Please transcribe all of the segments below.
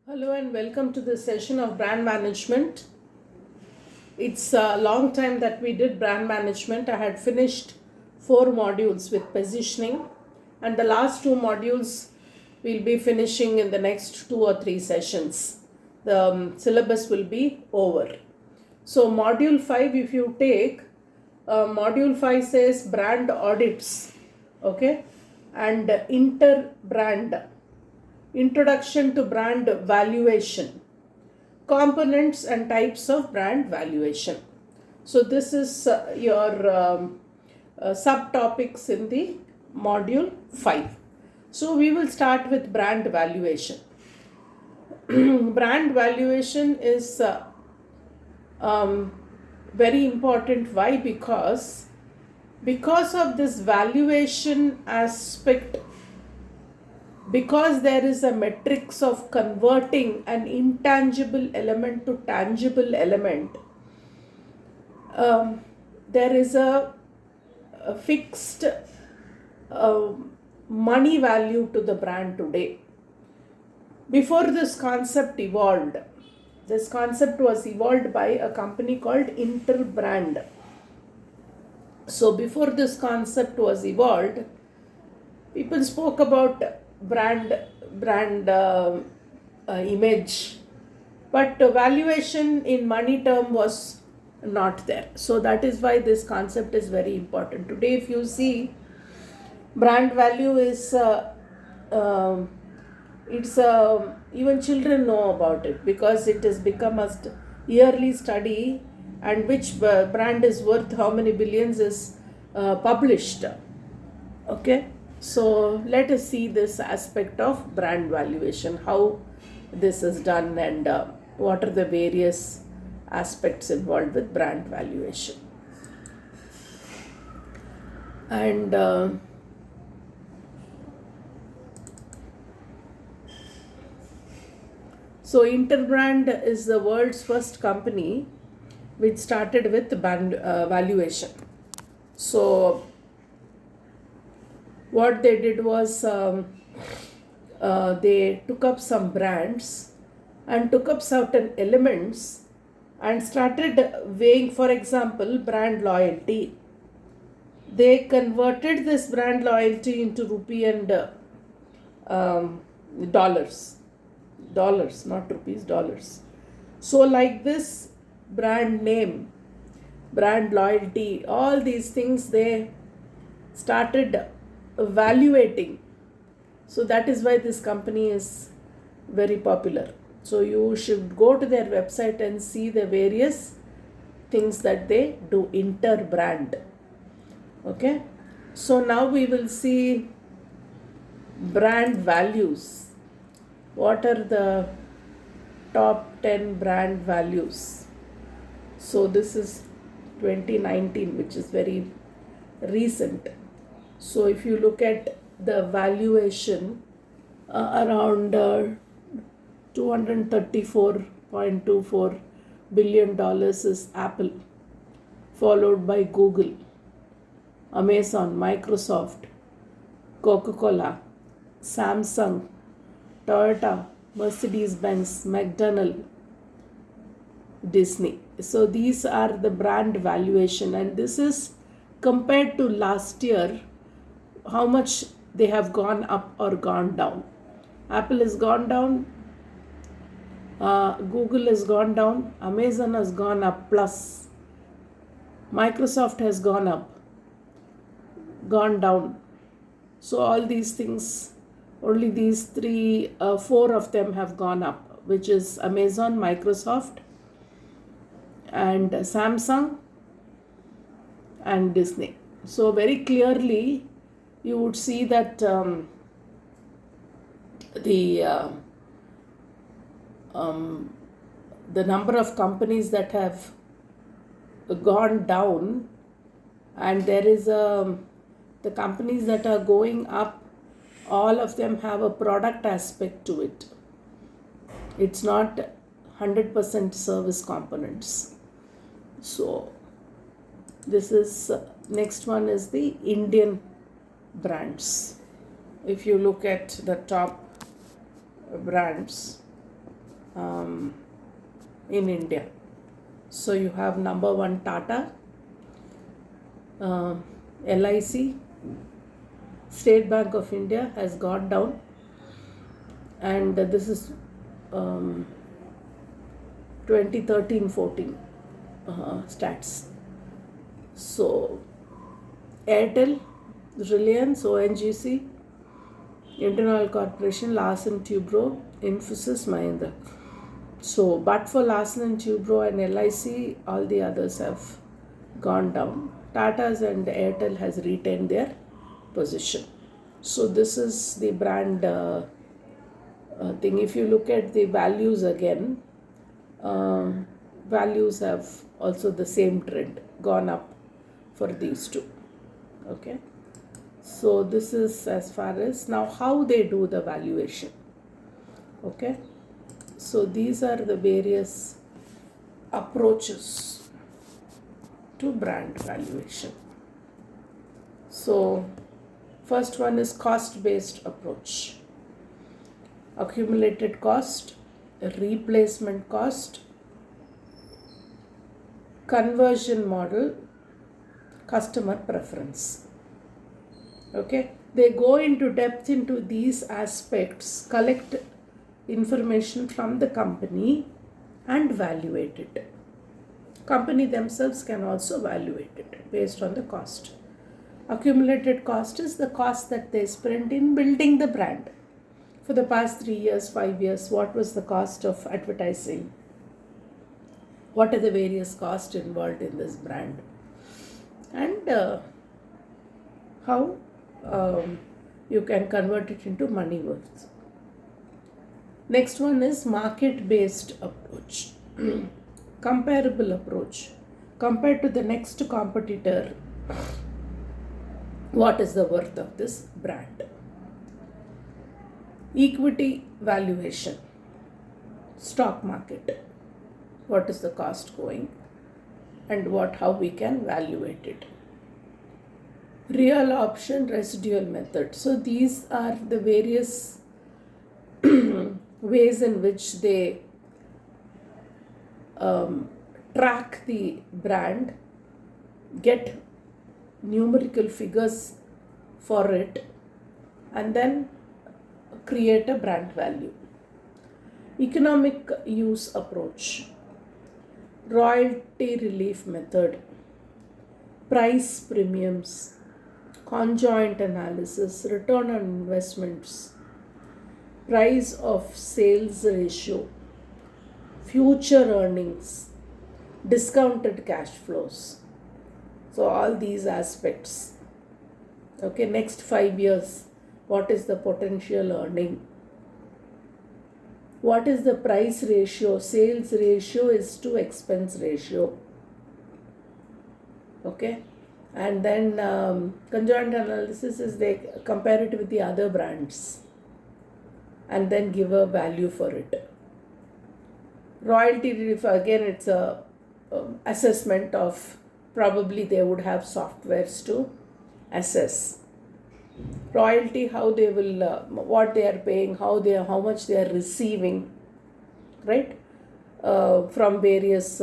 Hello and welcome to this session of brand management. It's a long time that we did brand management. I had finished 4 modules with positioning, and the last 2 modules we'll be finishing in the next 2 or 3 sessions. The syllabus will be over. So, module 5, if you take, module 5 says brand audits, okay, and inter brand. Introduction to brand valuation, components and types of brand valuation. So this is your subtopics in the module 5. So we will start with brand valuation. Brand valuation is very important. Why? Because of this valuation aspect, because there is a matrix of converting an intangible element to tangible element, there is a fixed money value to the brand today. Before this concept evolved, this concept was evolved by a company called Interbrand. So before this concept was evolved, people spoke about brand image, but valuation in money term was not there. So that is why this concept is very important today. If you see, brand value is it's even children know about it, because it has become a yearly study, and which brand is worth how many billions is published. Okay, so let us see this aspect of brand valuation, how this is done, and what are the various aspects involved with brand valuation. And so Interbrand is the world's first company which started with brand valuation. So what they did was they took up some brands and took up certain elements and started weighing. For example, brand loyalty. They converted this brand loyalty into rupee and dollars. Dollars, not rupees, dollars. So like this, brand name, brand loyalty, all these things they started evaluating. So that is why this company is very popular. So you should go to their website and see the various things that they do. Interbrand. Okay, so now we will see brand values. What are the top 10 brand values? So this is 2019, which is very recent. So if you look at the valuation, around $234.24 billion is Apple, followed by Google, Amazon, Microsoft, Coca-Cola, Samsung, Toyota, Mercedes-Benz, McDonald, Disney. So these are the brand valuation, and this is compared to last year, how much they have gone up or gone down. Apple has gone down, Google has gone down, Amazon has gone up plus, Microsoft has gone up, gone down. So all these things, only these four of them have gone up, which is Amazon, Microsoft, and Samsung, and Disney. So very clearly you would see that the number of companies that have gone down, and there is the companies that are going up, all of them have a product aspect to it. It's not 100% service components. So this is next one is the Indian brands. If you look at the top brands, um, in India. So you have number one Tata, LIC, State Bank of India has gone down, and this is 2013-14 stats. So Airtel, Reliance, ONGC, Indian Oil Corporation, Larsen Tubro, Infosys, Mahindra. So, but for Larsen & Tubro and LIC, all the others have gone down. Tata's and Airtel has retained their position. So, this is the brand thing. If you look at the values again, values have also the same trend, gone up for these two. Okay. So, this is as far as now how they do the valuation. Okay. So these are the various approaches to brand valuation. So first one is cost-based approach. Accumulated cost, replacement cost, conversion model, customer preference. Okay, they go into depth into these aspects, collect information from the company and valuate it. Company themselves can also valuate it based on the cost. Accumulated cost is the cost that they spent in building the brand. For the past 3 years, 5 years, what was the cost of advertising? What are the various costs involved in this brand? And how you can convert it into money worth. Next one is market-based approach. Comparable approach. Compared to the next competitor, what is the worth of this brand? Equity valuation. Stock market. What is the cost going and how we can valuate it. Real option residual method. So these are the various ways in which they track the brand, get numerical figures for it, and then create a brand value. Economic use approach, royalty relief method, price premiums, conjoint analysis, return on investments, price of sales ratio, future earnings, discounted cash flows. So all these aspects. Okay, next 5 years, what is the potential earning? What is the price ratio? Sales ratio is to expense ratio. Okay, and then conjoint analysis is they compare it with the other brands and then give a value for it. Royalty relief, again it's a assessment of, probably they would have softwares to assess royalty, how they will what they are paying, how much they are receiving, right, from various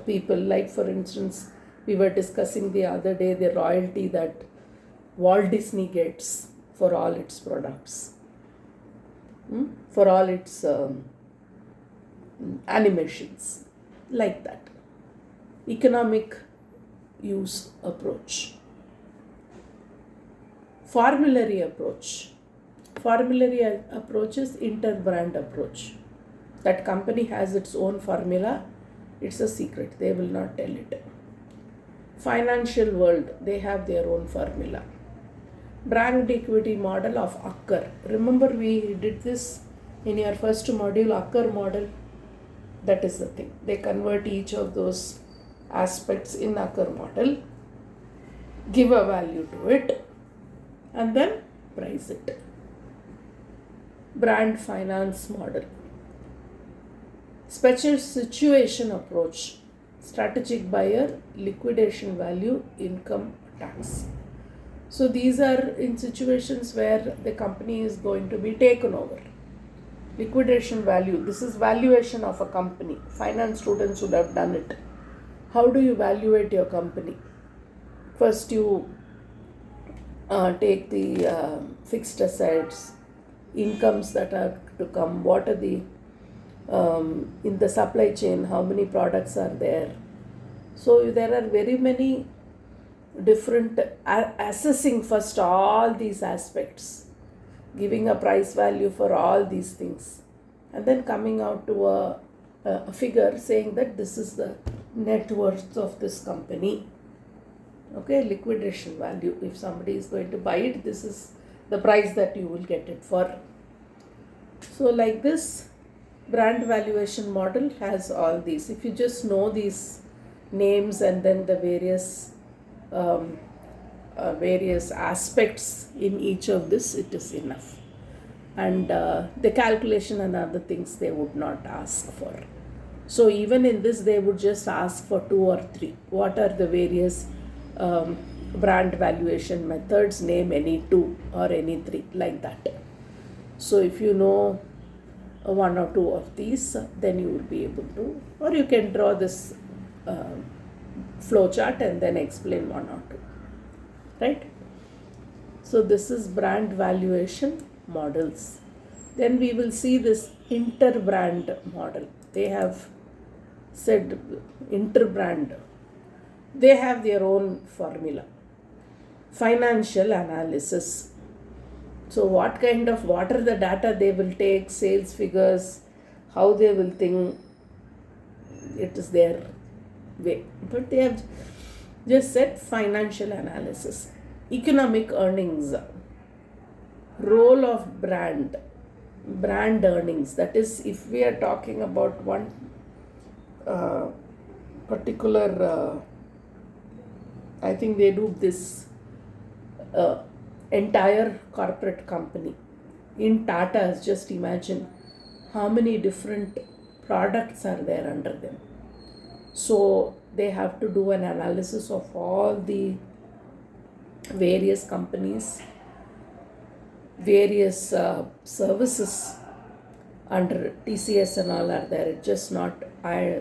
people. Like for instance, we were discussing the other day the royalty that Walt Disney gets for all its products, for all its animations, like that. Economic use approach. Formulary approach. Formulary approach is inter-brand approach. That company has its own formula. It's a secret. They will not tell it. Financial world, they have their own formula. Brand equity model of Acker. Remember we did this in your first module, Acker model. That is the thing. They convert each of those aspects in Acker model, give a value to it, and then price it. Brand finance model. Special situation approach. Strategic buyer, liquidation value, income tax. So these are in situations where the company is going to be taken over. Liquidation value. This is valuation of a company. Finance students would have done it. How do you evaluate your company? First, you take the fixed assets, incomes that are to come, what are the in the supply chain, how many products are there. So there are very many different assessing first all these aspects, giving a price value for all these things, and then coming out to a figure saying that this is the net worth of this company. Okay, liquidation value. If somebody is going to buy it, this is the price that you will get it for. So like this, brand valuation model has all these. If you just know these names and then the various aspects in each of this, it is enough. And the calculation and other things they would not ask for. So even in this, they would just ask for 2 or 3. What are the various brand valuation methods? Name any 2 or any 3, like that. So if you know 1 or 2 of these, then you will be able to, or you can draw this flow chart and then explain 1 or 2, right? So this is brand valuation models. Then we will see this interbrand model. They have said interbrand. They have their own formula. Financial analysis. So what are the data they will take, sales figures, how they will think, it is their way. But they have just said financial analysis. Economic earnings, role of brand earnings. That is, if we are talking about one particular, I think they do this entire corporate company. In Tata's, just imagine how many different products are there under them. So they have to do an analysis of all the various companies, various services under TCS and all are there. It's just not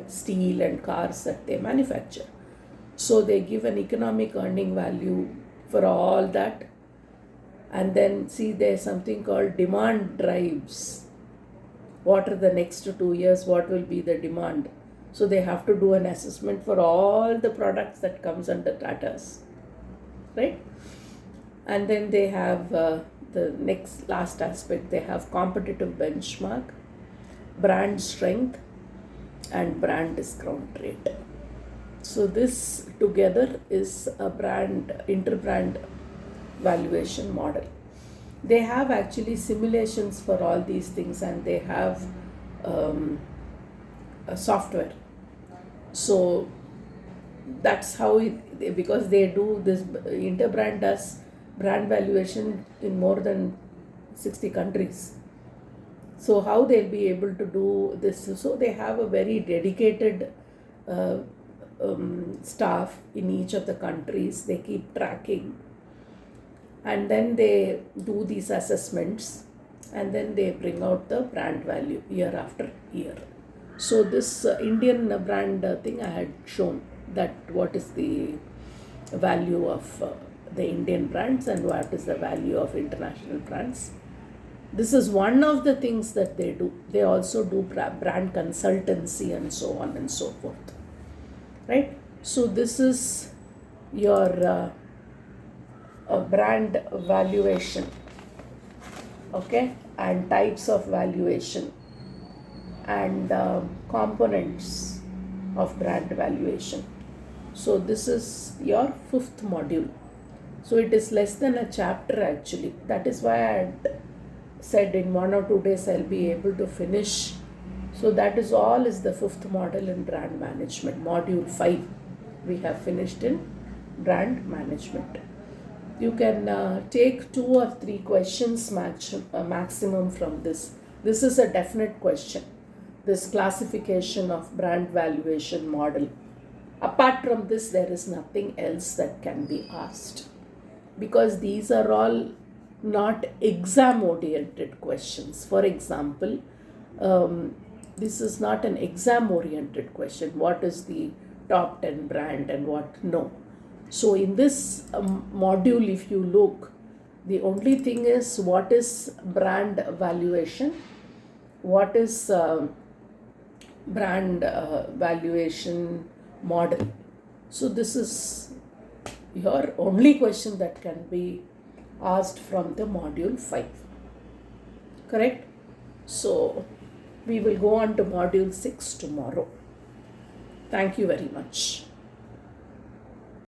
steel and cars that they manufacture. So they give an economic earning value for all that. And then see, there's something called demand drives. What are the next 2 years? What will be the demand? So they have to do an assessment for all the products that comes under Tata's, right? And then they have the last aspect. They have competitive benchmark, brand strength, and brand discount rate. So this together is a interbrand valuation model. They have actually simulations for all these things, and they have a software. So that's how because they do this, Interbrand does brand valuation in more than 60 countries. So how they'll be able to do this? So they have a very dedicated staff in each of the countries. They keep tracking, and then they do these assessments, and then they bring out the brand value year after year. So this Indian brand thing I had shown, that what is the value of the Indian brands and what is the value of international brands. This is one of the things that they do. They also do brand consultancy and so on and so forth, right? So this is your brand valuation, okay, and types of valuation and components of brand valuation. So this is your 5th module. So it is less than a chapter actually. That is why I had said in 1 or 2 days I'll be able to finish. So that is all is the 5th model in brand management. Module 5 we have finished in brand management. You can take 2 or 3 questions maximum from this. This is a definite question. This classification of brand valuation model. Apart from this, there is nothing else that can be asked, because these are all not exam oriented questions. For example, This is not an exam oriented question. What is the top 10 brand and what? No. So in this module, if you look, the only thing is what is brand valuation, what is brand valuation model. So this is your only question that can be asked from the module 5. Correct? So we will go on to module 6 tomorrow. Thank you very much.